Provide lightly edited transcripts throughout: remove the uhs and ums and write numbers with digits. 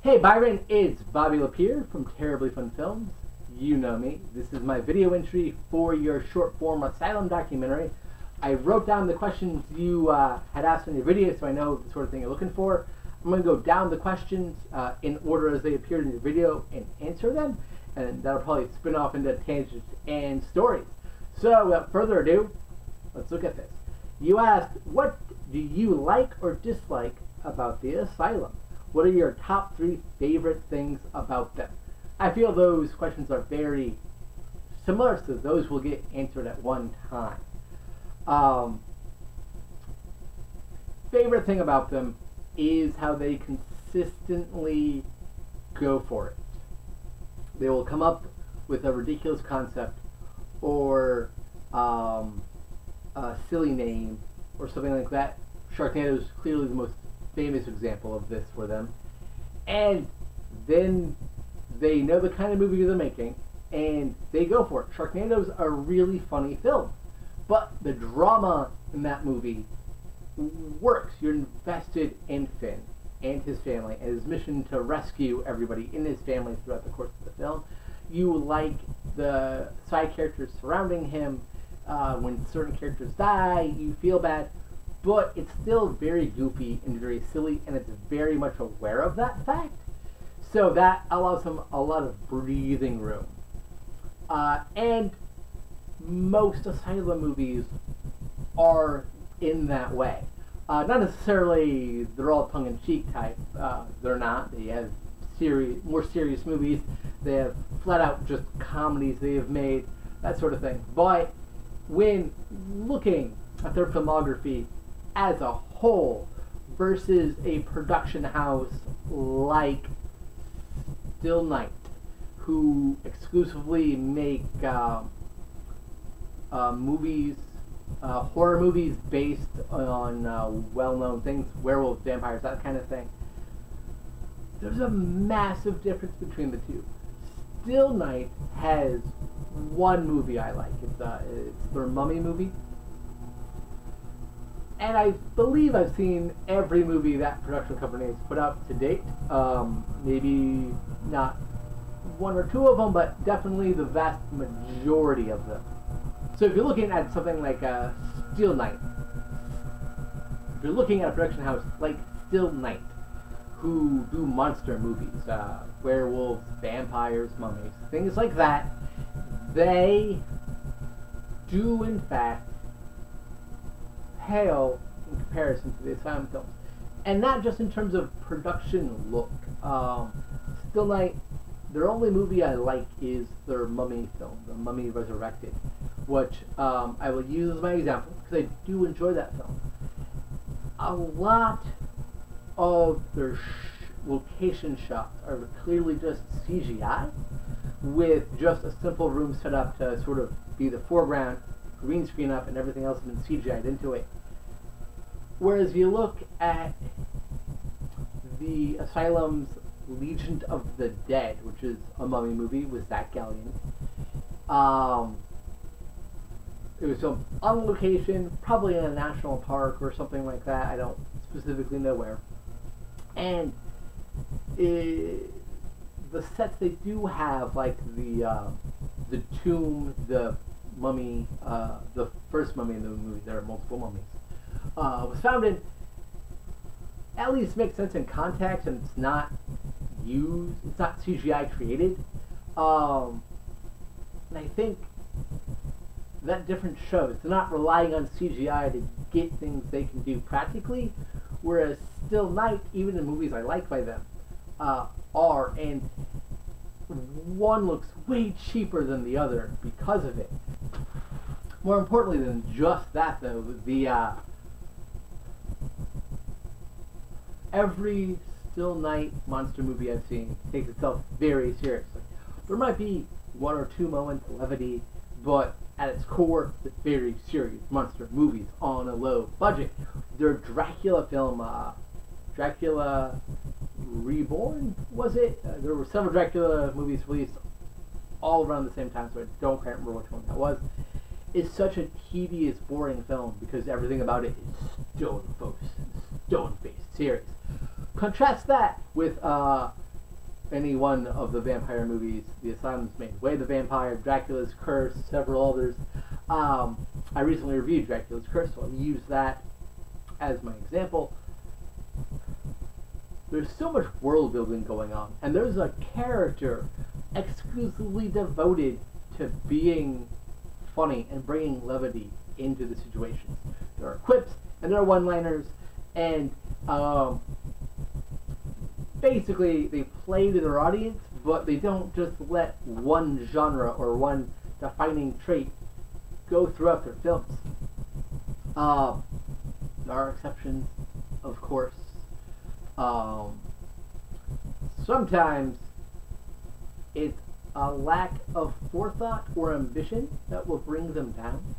Hey Byron, it's Bobby Lapierre from Terribly Fun Films. You know me. This is my video entry for your short form Asylum documentary. I wrote down the questions you had asked in your video so I know the sort of thing you're looking for. I'm going to go down the questions in order as they appeared in your video and answer them, and that'll probably spin off into tangents and stories. So without further ado, let's look at this. You asked, what do you like or dislike about the Asylum? What are your top 3 favorite things about them? I feel those questions are very similar, so those will get answered at one time. Favorite thing about them is how they consistently go for it. They will come up with a ridiculous concept or a silly name or something like that. Sharknado is clearly the most famous example of this for them. And then they know the kind of movie they're making and they go for it. Sharknado's a really funny film, but the drama in that movie works. You're invested in Finn and his family and his mission to rescue everybody in his family throughout the course of the film. You like the side characters surrounding him. When certain characters die, you feel bad, but it's still very goofy and very silly, and it's very much aware of that fact. So that allows him a lot of breathing room. And most Asylum movies are in that way. Not necessarily they're all tongue-in-cheek type. They're not. They have more serious movies. They have flat-out just comedies they have made, that sort of thing. But when looking at their filmography as a whole versus a production house like Still Night, who exclusively make movies, horror movies based on well-known things, werewolves, vampires, that kind of thing. There's a massive difference between the two. Still Night has one movie I like. It's their Mummy movie. And I believe I've seen every movie that production company has put out to date. Maybe not 1 or 2 of them, but definitely the vast majority of them. So if you're looking at something like Still Night, if you're looking at a production house like Still Night, who do monster movies, werewolves, vampires, mummies, things like that, they do in fact pale in comparison to the Asylum films. And not just in terms of production look. Still Night, their only movie I like is their Mummy film, The Mummy Resurrected, which I will use as my example because I do enjoy that film. A lot of their location shots are clearly just CGI, with just a simple room set up to sort of be the foreground, green screen up, and everything else has been CGI'd into it. Whereas you look at the Asylum's Legion of the Dead, which is a mummy movie with Zach Galligan. It was filmed on location, probably in a national park or something like that. I don't specifically know where. And the sets they do have, like the tomb, the mummy, the first mummy in the movie, there are multiple mummies, was found in, at least makes sense in context, and it's not used, it's not CGI created. And I think that difference shows they're not relying on CGI to get things they can do practically, whereas Still Night, even in movies I like by them, are, and one looks way cheaper than the other because of it. More importantly than just that, though, every Still Night monster movie I've seen takes itself very seriously. There might be 1 or 2 moments of levity, but at its core, it's very serious monster movies on a low budget. Their Dracula film, Dracula Reborn, was it? There were several Dracula movies released all around the same time, so I don't quite remember which one that was. It's such a tedious, boring film because everything about it is stone-faced, serious. Contrast that with any one of the vampire movies the Asylum's made. Way the Vampire, Dracula's Curse, several others. I recently reviewed Dracula's Curse, so I'll use that as my example. There's so much world building going on, and there's a character exclusively devoted to being funny and bringing levity into the situations. There are quips and there are one-liners, and basically they play to their audience, but they don't just let one genre or one defining trait go throughout their films. There are exceptions, of course. Sometimes it's a lack of forethought or ambition that will bring them down.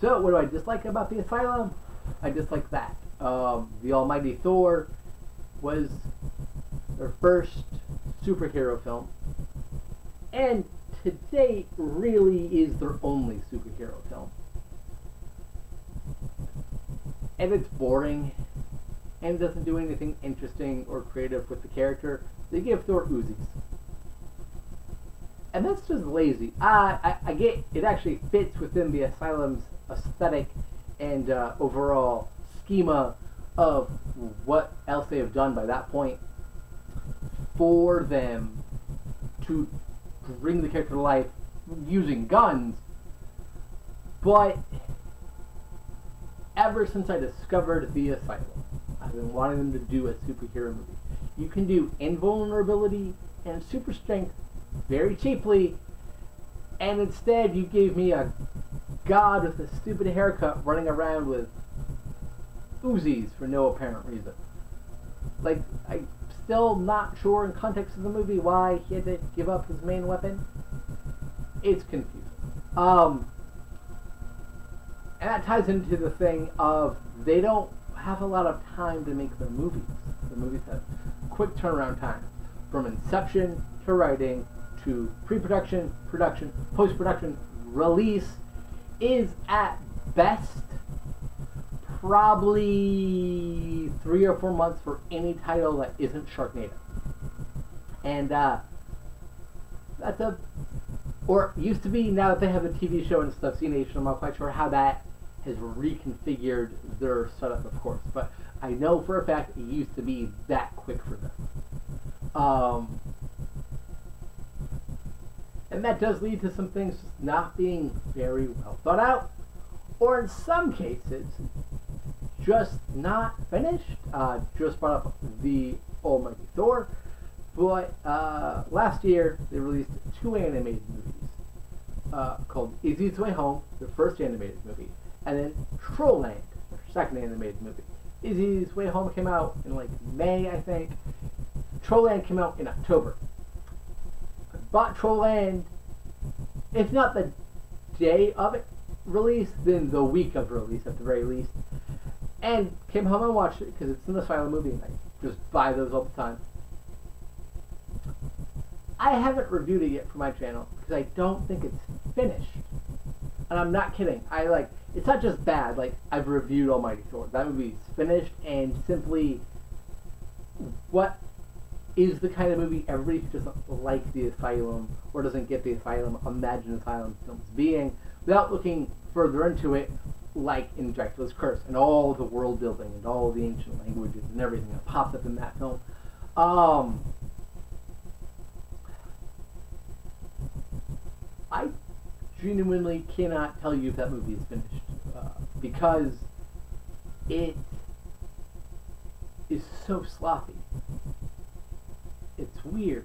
So, what do I dislike about the Asylum? I dislike that. The Almighty Thor was their first superhero film, and to date really is their only superhero film. And it's boring, and it doesn't do anything interesting or creative with the character. They give Thor Uzis. And that's just lazy. I get it actually fits within the Asylum's aesthetic and overall schema of what else they have done by that point for them to bring the character to life using guns. But ever since I discovered the Asylum, I've been wanting them to do a superhero movie. You can do invulnerability and super strength very cheaply, and instead you gave me a god with a stupid haircut running around with Uzis for no apparent reason. Like, I'm still not sure in context of the movie why he had to give up his main weapon. It's confusing. And that ties into the thing of they don't have a lot of time to make their movies. The movies have quick turnaround time, from inception to writing to pre-production, production, post-production, release is at best probably 3 or 4 months for any title that isn't Sharknado. And that's a, or used to be, now that they have a TV show and stuff, C Nation, I'm not quite sure how that has reconfigured their setup, of course, but I know for a fact it used to be that quick for them. And that does lead to some things not being very well thought out, or in some cases, just not finished. Just brought up the Almighty Thor, but last year they released 2 animated movies called Izzy's Way Home, their first animated movie, and then Trollland, their second animated movie. Izzy's Way Home came out in like May, I think. Trollland came out in October. I bought Trollland, if not the day of it release, then the week of release at the very least, and came home and watched it because it's an Asylum movie and I just buy those all the time. I haven't reviewed it yet for my channel because I don't think it's finished. And I'm not kidding. It's not just bad, like I've reviewed Almighty Thor. That movie's finished and simply what is the kind of movie everybody who doesn't like the Asylum or doesn't get the Asylum, imagine Asylum films being, without looking further into it, like in Dracula's Curse, and all the world building and all the ancient languages and everything that pops up in that film. I genuinely cannot tell you if that movie is finished, because it is so sloppy. It's weird.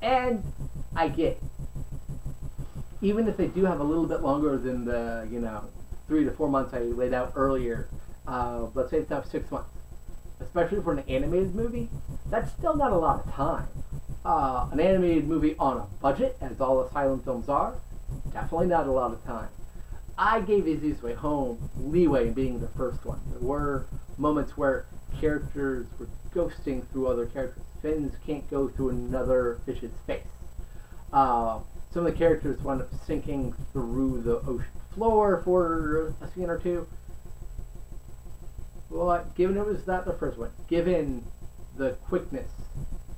And I get it. Even if they do have a little bit longer than the, 3 to 4 months I laid out earlier, let's say it's now 6 months, especially for an animated movie, that's still not a lot of time. An animated movie on a budget, as all Asylum films are, definitely not a lot of time. I gave Izzy's Way Home leeway in being the first one. There were moments where characters were ghosting through other characters. Fins can't go through another fish's face. Some of the characters wound up sinking through the ocean floor for a scene or two. But given it was not the first one, given the quickness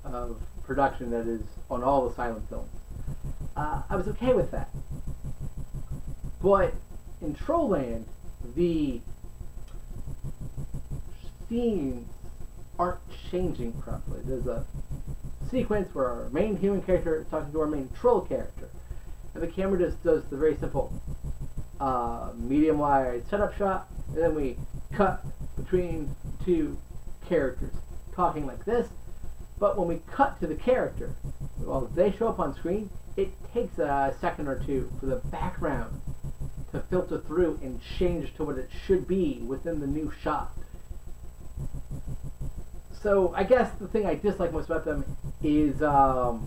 of production that is on all Asylum films. I was okay with that. But in Trollland, the scenes aren't changing properly. There's a sequence where our main human character is talking to our main troll character. And the camera just does the very simple medium wide setup shot, and then we cut between two characters talking like this. But when we cut to the character, well, they show up on screen, it takes a second or two for the background to filter through and change to what it should be within the new shot. So I guess the thing I dislike most about them is how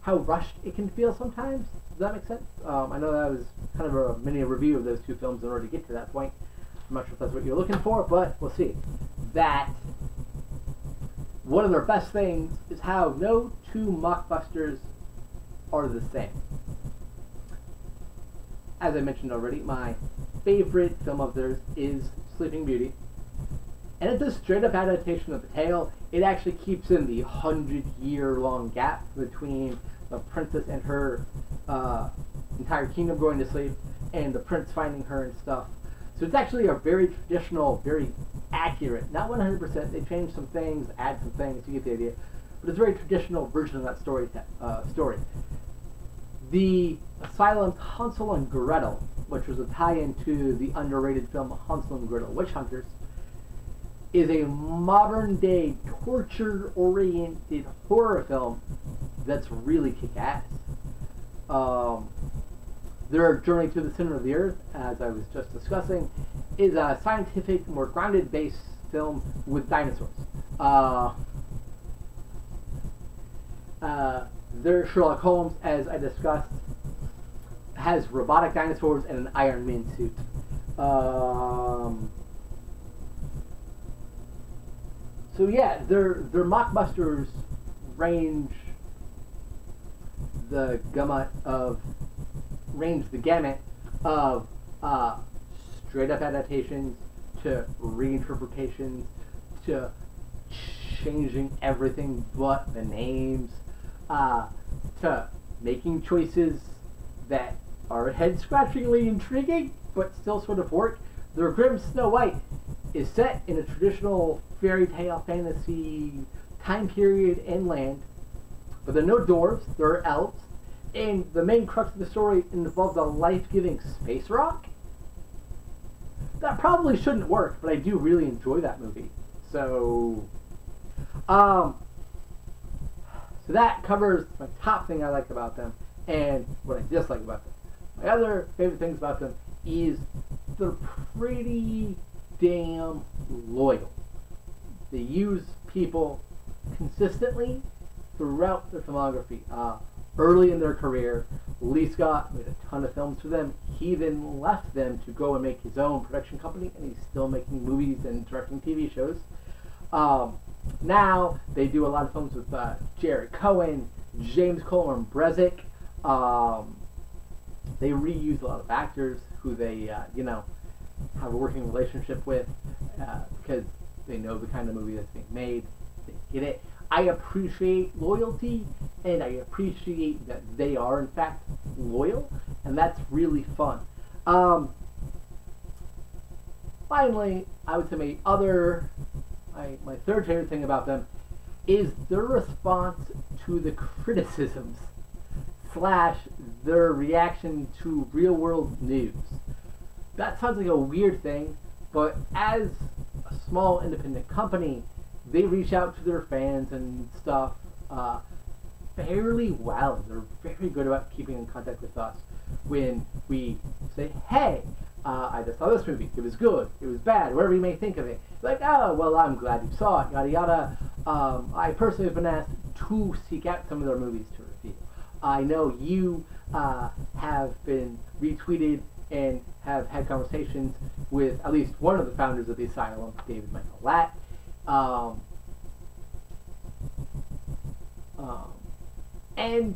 rushed it can feel sometimes. Does that make sense? I know that was kind of a mini review of those two films in order to get to that point. I'm not sure if that's what you're looking for, but we'll see. That one of their best things is how no two mockbusters are the same. As I mentioned already, my favorite film of theirs is Sleeping Beauty. And it's a straight-up adaptation of the tale. It actually keeps in the 100-year-long gap between the princess and her entire kingdom going to sleep, and the prince finding her and stuff. So it's actually a very traditional, very accurate, not 100%, they changed some things, add some things, you get the idea, but it's a very traditional version of that story. The Asylum Hansel and Gretel, which was a tie-in to the underrated film Hansel and Gretel Witch Hunters, is a modern-day, torture-oriented horror film that's really kick-ass. Their Journey to the Center of the Earth, as I was just discussing, is a scientific, more grounded-based film with dinosaurs. Their Sherlock Holmes, as I discussed, has robotic dinosaurs and an Iron Man suit. So yeah, their mockbusters range the gamut of straight up adaptations to reinterpretations to changing everything but the names to making choices that are head-scratchingly intriguing but still sort of work. Their Grim Snow White is set in a traditional fairy tale fantasy time period and land, but there are no dwarves, there are elves, and the main crux of the story involves a life-giving space rock. That probably shouldn't work, but I do really enjoy that movie. So that covers my top thing I like about them and what I dislike about them. My other favorite things about them is they're pretty damn loyal. They use people consistently throughout their filmography. Early in their career, Lee Scott made a ton of films for them. He then left them to go and make his own production company, and he's still making movies and directing TV shows. Now they do a lot of films with Jared Cohen, James Coleman Brezick. They reuse a lot of actors who they, have a working relationship with because they know the kind of movie that's being made. They get it. I appreciate loyalty, and I appreciate that they are, in fact, loyal, and that's really fun. Finally, I would say my third favorite thing about them is their response to the criticisms / their reaction to real-world news. That sounds like a weird thing, but as a small independent company, they reach out to their fans and stuff fairly well. They're very good about keeping in contact with us. When we say, hey, I just saw this movie, it was good, it was bad, whatever you may think of it. Like, oh, well, I'm glad you saw it, yada yada. I personally have been asked to seek out some of their movies to review. I know you have been retweeted and have had conversations with at least one of the founders of the Asylum, David Michael Latt. And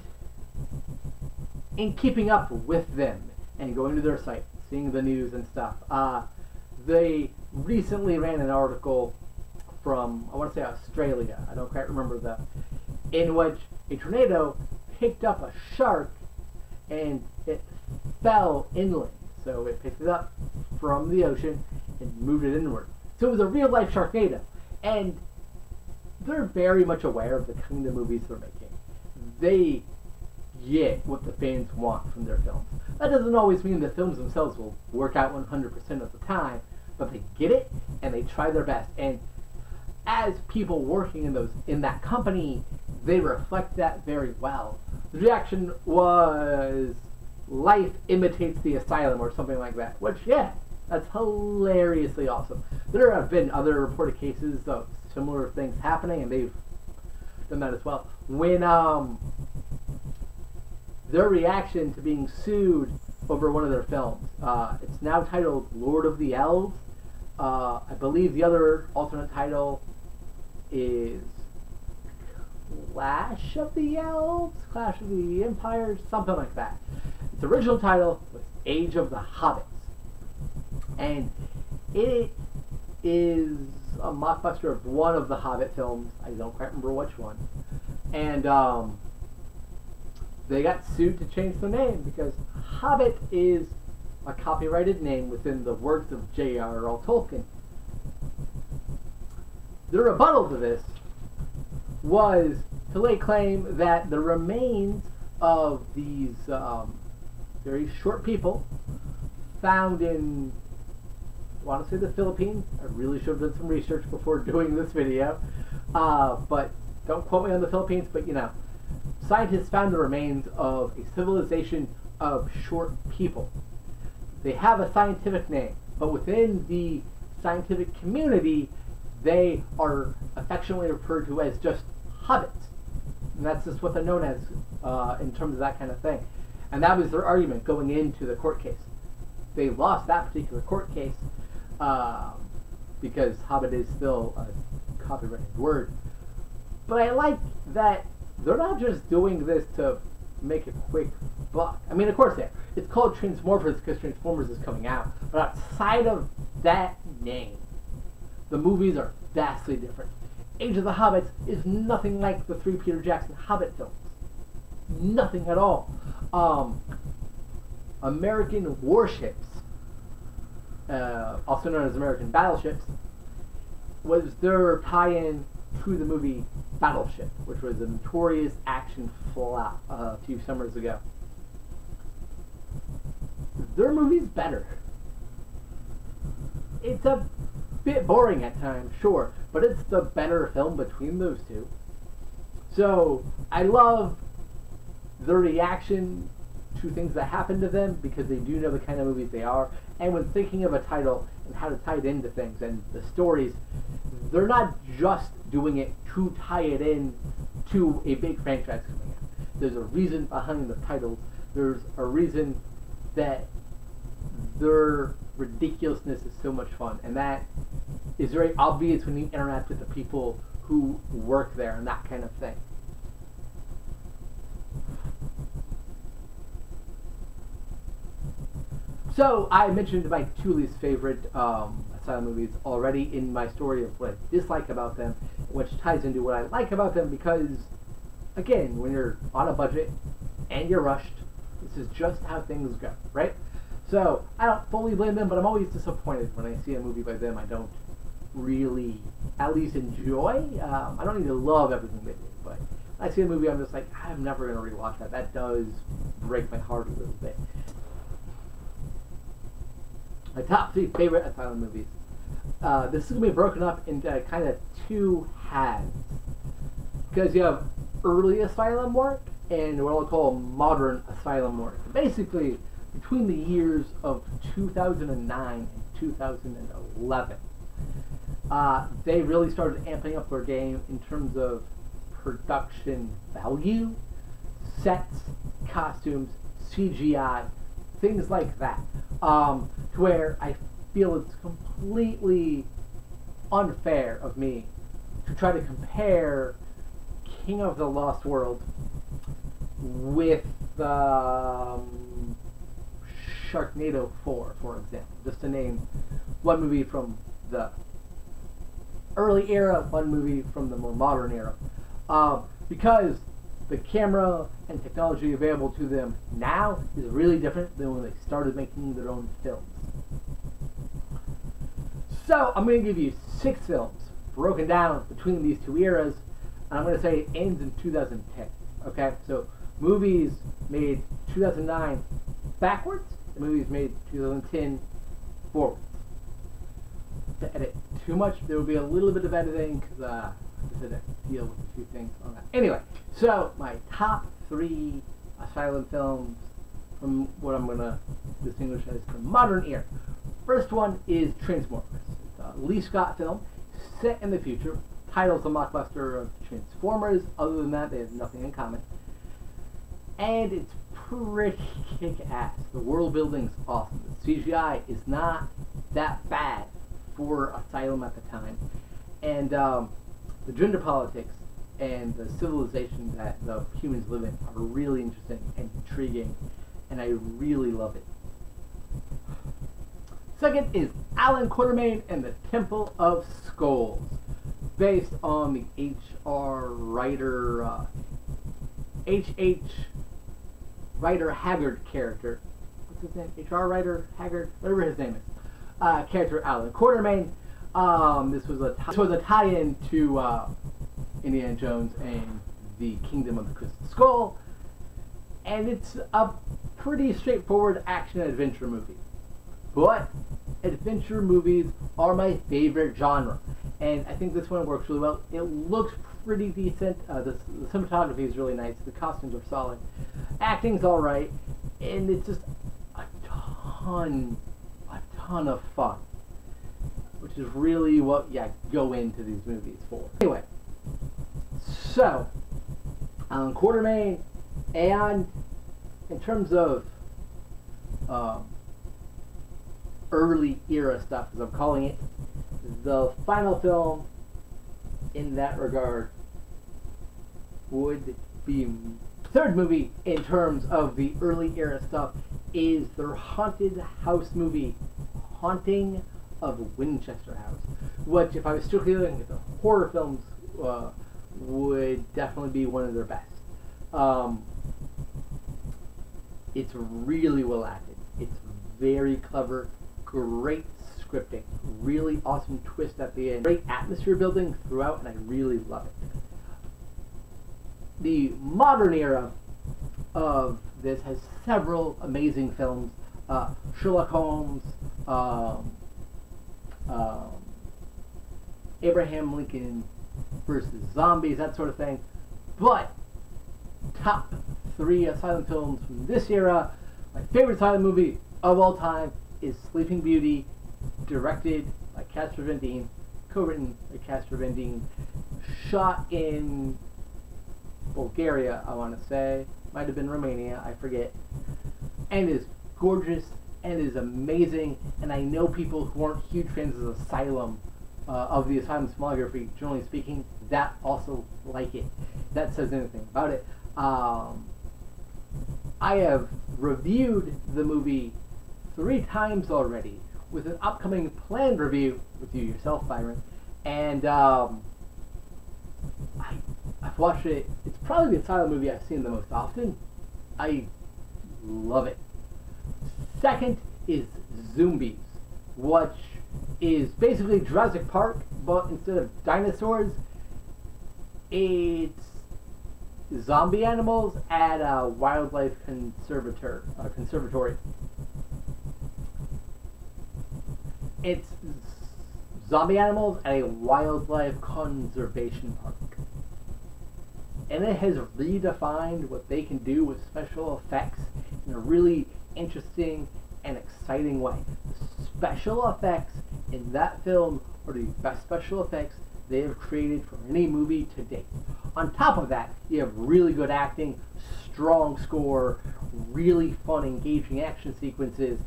in keeping up with them and going to their site, seeing the news and stuff, they recently ran an article from, I want to say Australia, I don't quite remember in which a tornado picked up a shark and it fell inland. So it picked it up from the ocean and moved it inward. So it was a real life Sharknado. And they're very much aware of the kind of movies they're making. They get what the fans want from their films. That doesn't always mean the films themselves will work out 100% of the time, but they get it and they try their best. And as people working in that company, they reflect that very well. The reaction was, life imitates the Asylum or something like that, which, yeah, that's hilariously awesome. There have been other reported cases of similar things happening, and they've done that as well. When their reaction to being sued over one of their films, it's now titled Lord of the Elves. I believe the other alternate title is Clash of the Elves, Clash of the Empires, something like that. Its original title was Age of the Hobbits, and it is a mockbuster of one of the Hobbit films. I don't quite remember which one. And they got sued to change the name because Hobbit is a copyrighted name within the works of J.R.R. Tolkien. The rebuttal to this was to lay claim that the remains of these very short people found in, I want to say, the Philippines. I really should have done some research before doing this video, but don't quote me on the Philippines, but you know, scientists found the remains of a civilization of short people. They have a scientific name, but within the scientific community, they are affectionately referred to as just hobbits. And that's just what they're known as in terms of that kind of thing. And that was their argument going into the court case. They lost that particular court case because hobbit is still a copyrighted word. But I like that they're not just doing this to make a quick buck. I mean, of course they are. It's called Transmorphers because Transformers is coming out. But outside of that name, the movies are vastly different. Age of the Hobbits is nothing like the three Peter Jackson Hobbit films. Nothing at all. American warships, also known as American battleships, was their tie-in to the movie Battleship, which was a notorious action flop a few summers ago. Their movie's better. It's a bit boring at times, sure, but it's the better film between those two. So I love the reaction to things that happen to them because they do know the kind of movies they are. And when thinking of a title and how to tie it into things and the stories, they're not just doing it to tie it in to a big franchise coming out. There's a reason behind the titles. There's a reason that their ridiculousness is so much fun, and that is very obvious when you interact with the people who work there and that kind of thing. So I mentioned my two least favorite Asylum movies already in my story of what I dislike about them, which ties into what I like about them because, again, when you're on a budget and you're rushed, this is just how things go, right? So I don't fully blame them, but I'm always disappointed when I see a movie by them I don't really at least enjoy. I don't need to love everything they do, but when I see a movie I'm just like, I'm never going to rewatch that. That does break my heart a little bit. My top three favorite Asylum movies. This is going to be broken up into kind of two halves. Because you have early Asylum work and what I'll call modern Asylum work. Basically, between the years of 2009 and 2011, they really started amping up their game in terms of production value, sets, costumes, CGI, things like that. To where I feel it's completely unfair of me to try to compare King of the Lost World with Sharknado 4, for example, just to name one movie from the early era, one movie from the more modern era. Because the camera and technology available to them now is really different than when they started making their own films. So I'm going to give you 6 films broken down between these two eras, and I'm going to say it ends in 2010. Okay, so movies made 2009 backwards, and movies made 2010 forwards. To edit too much, there will be a little bit of editing because I just had to deal with a few things on that. Anyway, so my top 3 Asylum films from what I'm going to distinguish as the modern era. First one is Transformers. It's a Lee Scott film set in the future. Title's a mockbuster of Transformers. Other than that, they have nothing in common. And it's pretty kick-ass. The world building's awesome. The CGI is not that bad for Asylum at the time. And the gender politics and the civilization that the humans live in are really interesting and intriguing, and I really love it. Second is Alan Quatermain and the Temple of Skulls, based on the H.R. Rider Haggard character. What's his name? H.R. Rider Haggard? Whatever his name is. Character Alan Quatermain. This was a tie-in to Indiana Jones and the Kingdom of the Crystal Skull, and it's a pretty straightforward action-adventure movie. But adventure movies are my favorite genre, and I think this one works really well. It looks pretty decent. The cinematography is really nice. The costumes are solid. Acting's all right, and it's just a ton of fun, which is really what you go into these movies for. Anyway, so Alan Quatermain, and in terms of early era stuff, as I'm calling it, the final film in that regard would be third movie in terms of the early era stuff is their haunted house movie, Haunting of Winchester House, which, if I was strictly looking at the horror films, would definitely be one of their best. It's really well acted. It's very clever. Great scripting. Really awesome twist at the end. Great atmosphere building throughout, and I really love it. The modern era of this has several amazing films. Sherlock Holmes, Abraham Lincoln versus Zombies, that sort of thing. But top 3 Asylum films from this era, my favorite Asylum movie of all time is Sleeping Beauty, directed by Casper Van Dien, co-written by Casper Van Dien, shot in Bulgaria, I want to say. Might have been Romania, I forget. And is gorgeous and is amazing, and I know people who aren't huge fans of Asylum, of the Asylum filmography, generally speaking, that also like it. That says anything about it. I have reviewed the movie 3 times already, with an upcoming planned review with you yourself, Byron, and I've watched it. It's probably the Asylum movie I've seen the most often. I love it. Second is Zombies, which is basically Jurassic Park, but instead of dinosaurs, it's zombie animals at a wildlife conservatory. It's zombie animals at a wildlife conservation park. And it has redefined what they can do with special effects in a really interesting and exciting way. The special effects in that film are the best special effects they have created for any movie to date. On top of that, you have really good acting, strong score, really fun, engaging action sequences,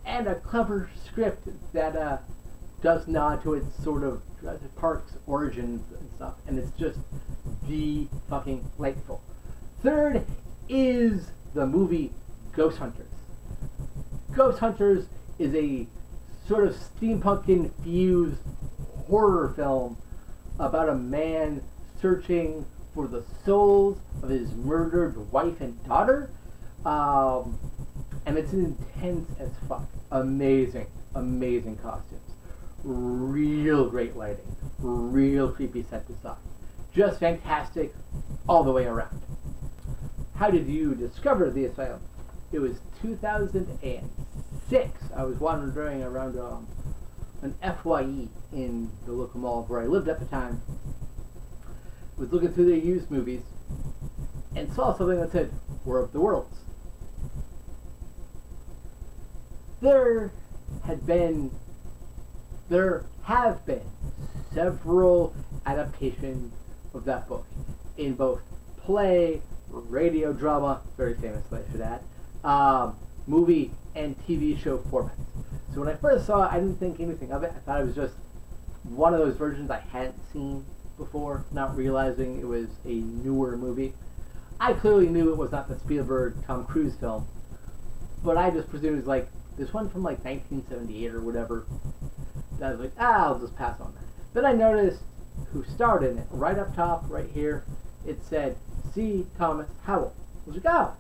and a clever script that does nod to its sort of Jurassic Park's origins and stuff, and it's just fucking delightful. Third is the movie Ghost Hunters. Ghost Hunters is a sort of steampunk-infused horror film about a man searching for the souls of his murdered wife and daughter. And it's intense as fuck. Amazing, amazing costumes. Real great lighting. Real creepy set design. Just fantastic all the way around. How did you discover the Asylum? It was 2006. I was wandering around an FYE in the local mall where I lived at the time. Was looking through their used movies and saw something that said War of the Worlds. There have been several adaptations of that book in both play, radio drama, very famously I should add, movie and TV show formats. So when I first saw it, I didn't think anything of it. I thought it was just one of those versions I hadn't seen before, not realizing it was a newer movie. I clearly knew it was not the Spielberg Tom Cruise film, but I just presumed it was like this one from like 1978 or whatever. I was like, I'll just pass on that. Then I noticed who starred in it. Right up top, right here, it said C. Thomas Howell. I was like, oh,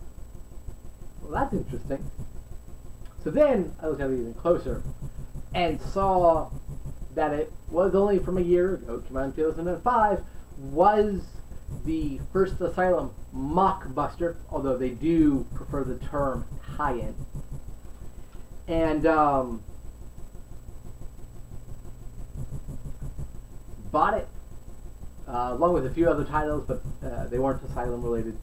well, that's interesting. So then I looked at it even closer and saw that it was only from a year ago, came out in 2005, was the first Asylum mockbuster, although they do prefer the term tie-in. And bought it along with a few other titles, but they weren't Asylum related.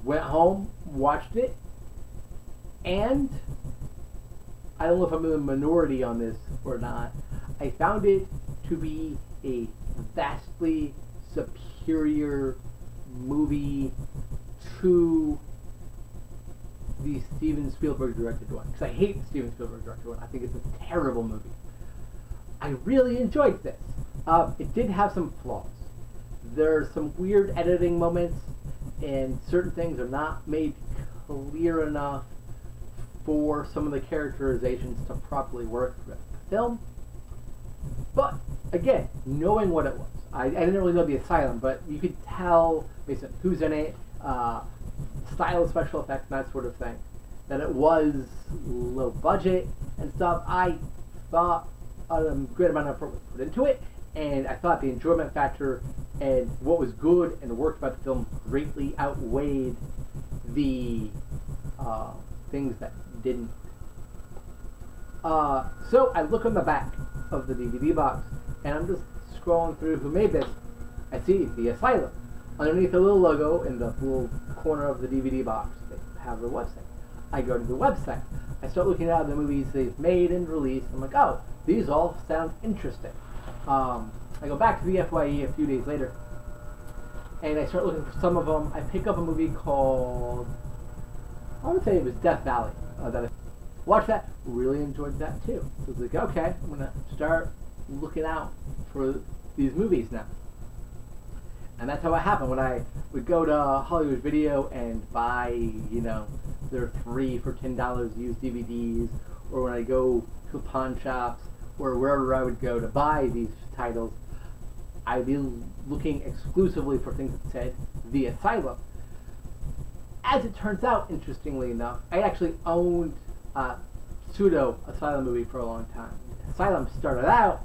Went home, watched it, and I don't know if I'm in the minority on this or not, I found it to be a vastly superior movie to the Steven Spielberg directed one. Because I hate the Steven Spielberg directed one. I think it's a terrible movie. I really enjoyed this. It did have some flaws. There's some weird editing moments, and certain things are not made clear enough for some of the characterizations to properly work throughout the film. But again, knowing what it was, I didn't really know the Asylum, but you could tell based on who's in it, style of special effects, and that sort of thing, that it was low budget and stuff. I thought a great amount of effort was put into it, and I thought the enjoyment factor and what was good and worked about the film greatly outweighed the things that didn't. So I look on the back of the DVD box, and I'm just scrolling through who made this. I see the Asylum. Underneath the little logo in the little corner of the DVD box, they have the website. I go to the website. I start looking at the movies they've made and released. I'm like, oh, these all sound interesting. I go back to the FYE a few days later, and I start looking for some of them. I pick up a movie called, I would say it was Death Valley. That I watched that, really enjoyed that too. So I was like, okay, I'm gonna start looking out for these movies now. And that's how it happened. When I would go to Hollywood Video and buy, you know, their 3 for $10 used DVDs, or when I go to pawn shops, or wherever I would go to buy these titles, I'd be looking exclusively for things that said The Asylum. As it turns out, interestingly enough, I actually owned a pseudo Asylum movie for a long time. Asylum started out,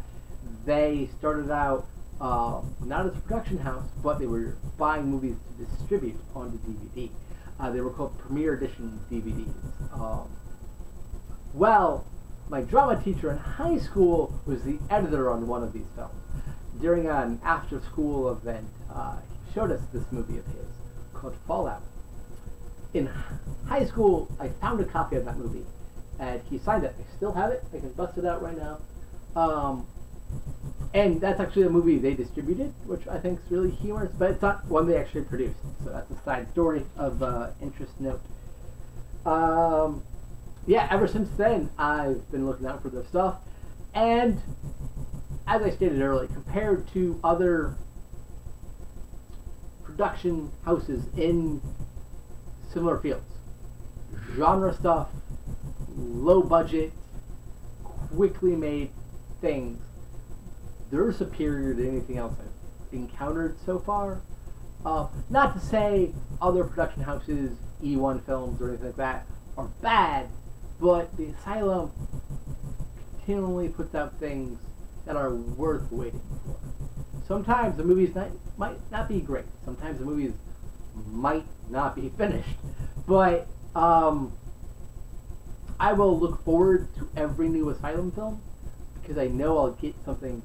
not as a production house, but they were buying movies to distribute onto DVD. They were called Premiere Edition DVDs. Well, my drama teacher in high school was the editor on one of these films. During an after-school event, he showed us this movie of his called Fallout. In high school, I found a copy of that movie, and he signed it. I still have it. I can bust it out right now. And that's actually a movie they distributed, which I think is really humorous, but it's not one they actually produced. So that's a side story of interest note. Yeah, ever since then, I've been looking out for their stuff. And as I stated earlier, compared to other production houses in similar fields, genre stuff, low budget, quickly made things, they're superior to anything else I've encountered so far. Not to say other production houses, E1 films or anything like that, are bad, but the Asylum continually puts out things that are worth waiting for. Sometimes the movies might not be great. Sometimes the movies might not be finished. But I will look forward to every new Asylum film because I know I'll get something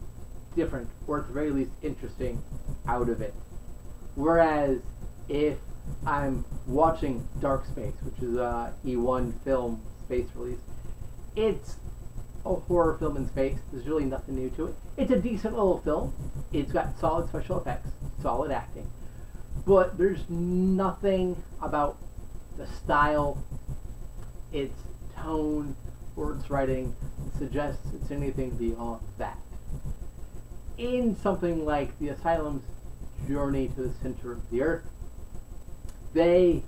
different, or at the very least interesting, out of it. Whereas if I'm watching Dark Space, which is a E1 film space release, it's a horror film in space. There's really nothing new to it. It's a decent little film. It's got solid special effects, solid acting. But there's nothing about the style, its tone, or its writing that suggests it's anything beyond that. In something like the Asylum's journey to the center of the earth, they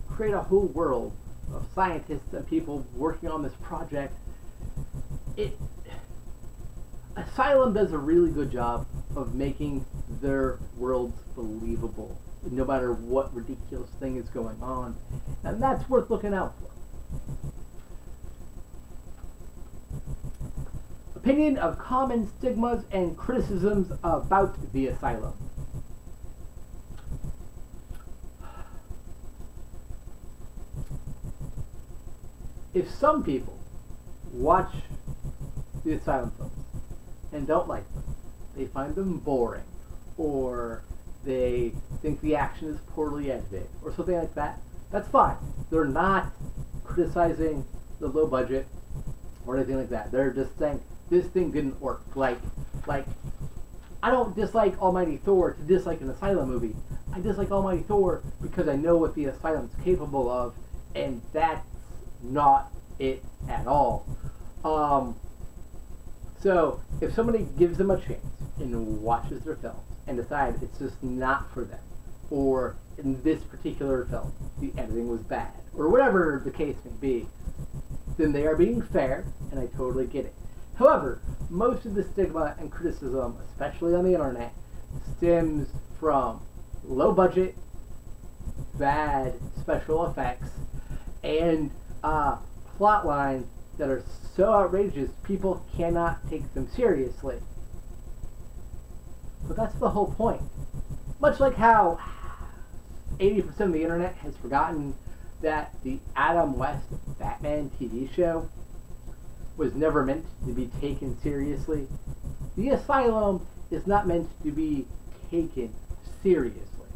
create a whole world of scientists and people working on this project. Asylum does a really good job of making their worlds believable, no matter what ridiculous thing is going on, and that's worth looking out for. Opinion of common stigmas and criticisms about the Asylum. If some people watch the Asylum films and don't like them, they find them boring, or they think the action is poorly edited, or something like that, that's fine. They're not criticizing the low budget or anything like that. They're just saying this thing didn't work. Like I don't dislike Almighty Thor to dislike an Asylum movie. I dislike Almighty Thor because I know what the Asylum's capable of, and that's not it at all. So if somebody gives them a chance and watches their films and decides it's just not for them, or in this particular film the editing was bad, or whatever the case may be, then they are being fair, and I totally get it. However, most of the stigma and criticism, especially on the internet, stems from low budget, bad special effects, and plot lines that are so outrageous people cannot take them seriously. But that's the whole point. Much like how 80% of the internet has forgotten that the Adam West Batman TV show was never meant to be taken seriously, the Asylum is not meant to be taken seriously.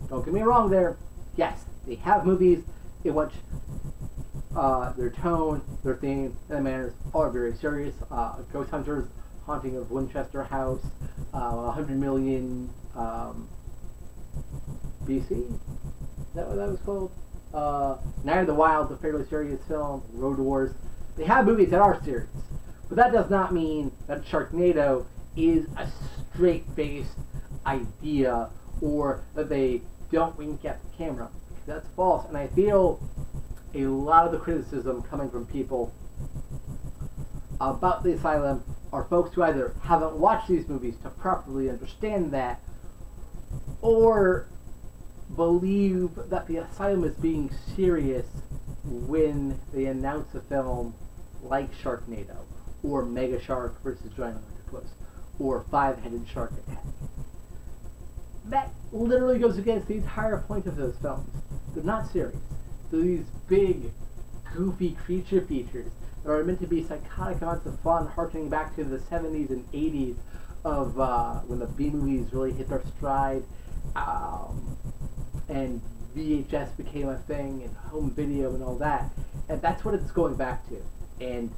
Don't get me wrong there. Yes, they have movies in which their tone, their theme, and manners are very serious. Ghost Hunters, Haunting of Winchester House, 100 Million BC? Is that what that was called? Night of the Wild, a fairly serious film. Road Wars. They have movies that are serious. But that does not mean that Sharknado is a straight-faced idea, or that they don't wink at the camera. That's false. And I feel a lot of the criticism coming from people about the Asylum are folks who either haven't watched these movies to properly understand that, or believe that the Asylum is being serious when they announce a film like Sharknado, or Mega Shark versus Giant Octopus, or Five-Headed Shark Attack. That literally goes against the entire point of those films. They're not serious. They're these big, goofy creature features that are meant to be psychotic amounts of fun, harkening back to the 70s and 80s of when the B-movies really hit their stride, and VHS became a thing, and home video and all that. And that's what it's going back to. And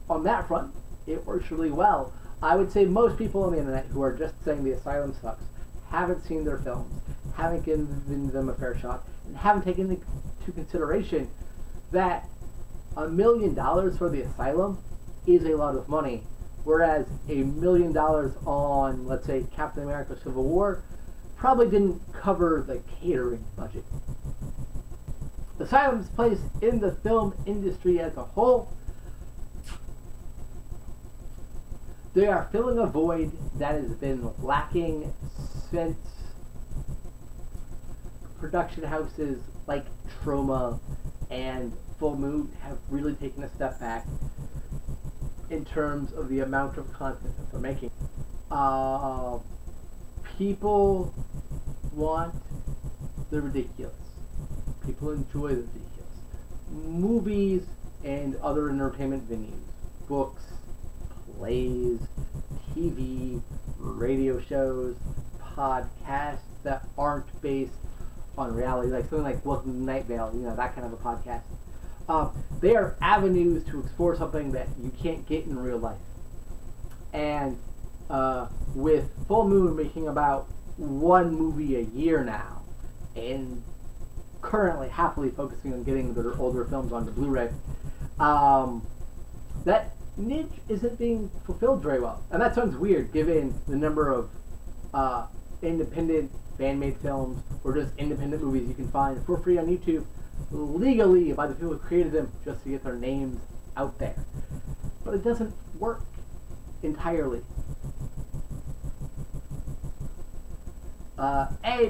on that front, it works really well. I would say most people on the internet who are just saying the Asylum sucks haven't seen their films, haven't given them a fair shot, and haven't taken into consideration that $1 million for the Asylum is a lot of money, whereas $1 million on, let's say, Captain America Civil War probably didn't cover the catering budget. The Asylum's place in the film industry as a whole, They are filling a void that has been lacking since production houses like Troma and Full Moon have really taken a step back in terms of the amount of content that they're making. People want the ridiculous. People enjoy the ridiculous. Movies and other entertainment venues, books, plays, TV, radio shows, podcasts that aren't based on reality, like something like Welcome to Night Vale, that kind of a podcast. They are avenues to explore something that you can't get in real life. And with Full Moon making about one movie a year now, and currently happily focusing on getting their older films onto Blu-ray, that niche isn't being fulfilled very well. And that sounds weird given the number of independent fan-made films or just independent movies you can find for free on YouTube legally by the people who created them just to get their names out there. But it doesn't work entirely.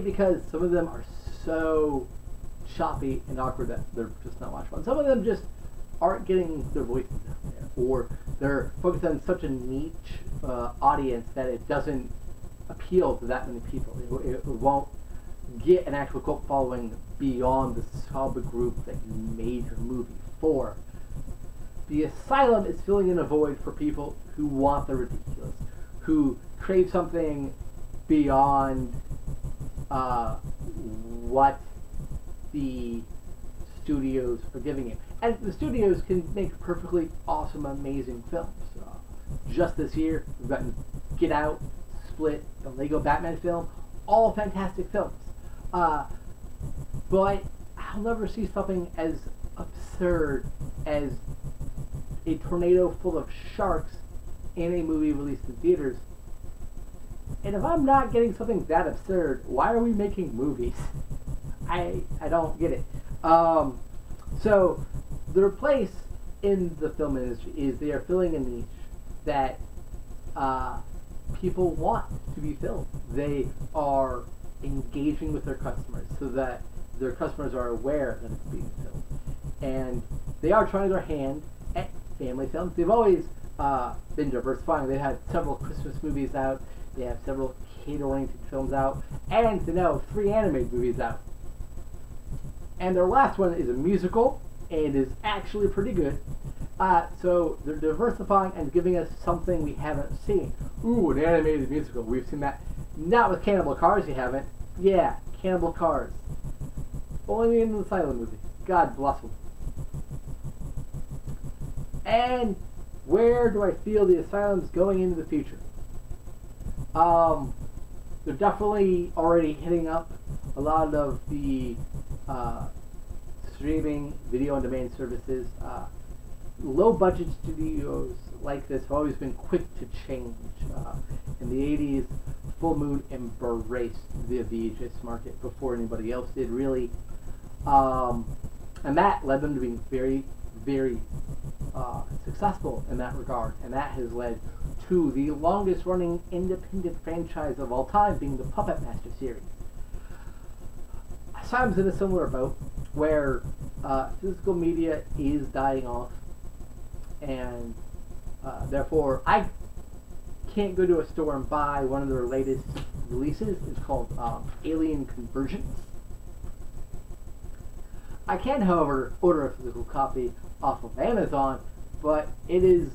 Because some of them are so choppy and awkward that they're just not watchable. And some of them just aren't getting their voices out there, or they're focused on such a niche audience that it doesn't appeal to that many people. It won't get an actual cult following beyond the subgroup that you made your movie for. The Asylum is filling in a void for people who want the ridiculous, who crave something beyond what the studios are giving it. And the studios can make perfectly awesome, amazing films. Just this year, we've gotten Get Out, Split, the Lego Batman film, all fantastic films. But I'll never see something as absurd as a tornado full of sharks in a movie released in theaters. And if I'm not getting something that absurd, why are we making movies? I don't get it. So their place in the film industry is they are filling a niche that people want to be filled. They are engaging with their customers so that their customers are aware that it's being filled. And they are trying their hand at family films. They've always been diversifying. They had several Christmas movies out. They have several kid-oriented films out. And they now have 3 animated movies out. And their last one is a musical and is actually pretty good. So they're diversifying and giving us something we haven't seen. Ooh, an animated musical. We've seen that. Not with Cannibal Cars, you haven't. Yeah, Cannibal Cars. Only in the Asylum movie. God bless them. And where do I feel the Asylum's going into the future? They're definitely already hitting up a lot of the streaming video on demand services. Low budget studios like this have always been quick to change. In the 80s, Full Moon embraced the VHS market before anybody else did, really. And that led them to being very, very successful in that regard. And that has led to the longest running independent franchise of all time, being the Puppet Master series. Asylum's in a similar boat where physical media is dying off, and therefore I can't go to a store and buy one of their latest releases. It's called Alien Convergence. I can, however, order a physical copy off of Amazon, but it is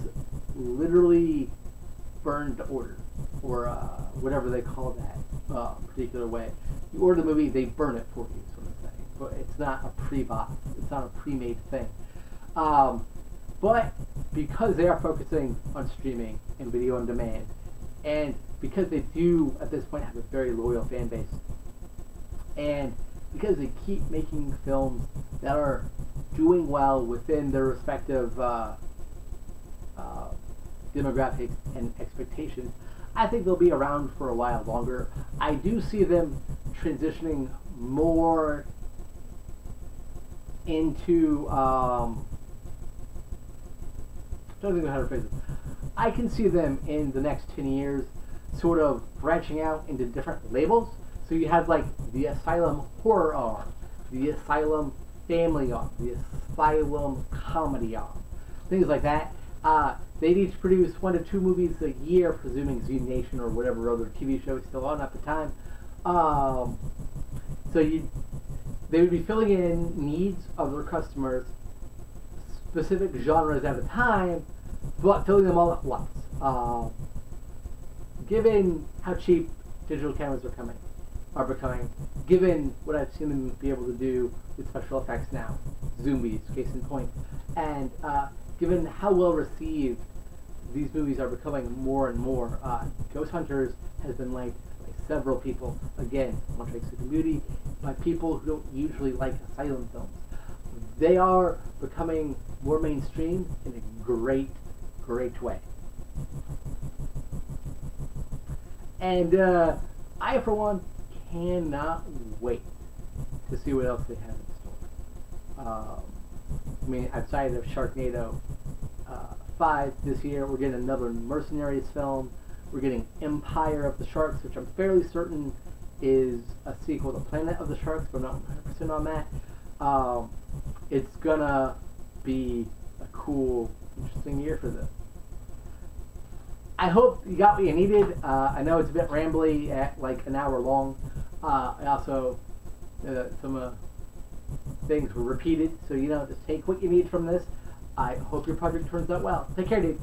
literally burned to order, or whatever they call that particular way. You order the movie, they burn it for you, sort of thing. But it's not a pre-bought, it's not a pre-made thing. But because they are focusing on streaming and video on demand, and because they do at this point have a very loyal fan base, and because they keep making films that are doing well within their respective demographics and expectations, I think they'll be around for a while longer. I do see them transitioning more into don't think of how to phrase it. I can see them in the next 10 years sort of branching out into different labels. So you have like the Asylum horror arm, the Asylum family arm, the Asylum comedy arm, things like that. They'd each produce 1 to 2 movies a year, presuming Z Nation or whatever other TV show is still on at the time. They would be filling in needs of their customers, specific genres at a time, but filling them all at once. Given how cheap digital cameras are becoming, given what I've seen them be able to do with special effects now, zombies, case in point, and given how well received these movies are becoming more and more, Ghost Hunters has been liked by several people, again, much like Sleeping Beauty, by people who don't usually like Asylum films. They are becoming more mainstream in a great, great way. And I, for one, cannot wait to see what else they have in store. I mean, outside of Sharknado 5 this year, we're getting another Mercenaries film. We're getting Empire of the Sharks, which I'm fairly certain is a sequel to Planet of the Sharks, but I'm not 100% on that. It's gonna be a cool, interesting year for them. I hope you got what you needed. I know it's a bit rambly at like an hour long. I also, some things were repeated, so just take what you need from this. I hope your project turns out well. Take care, dude.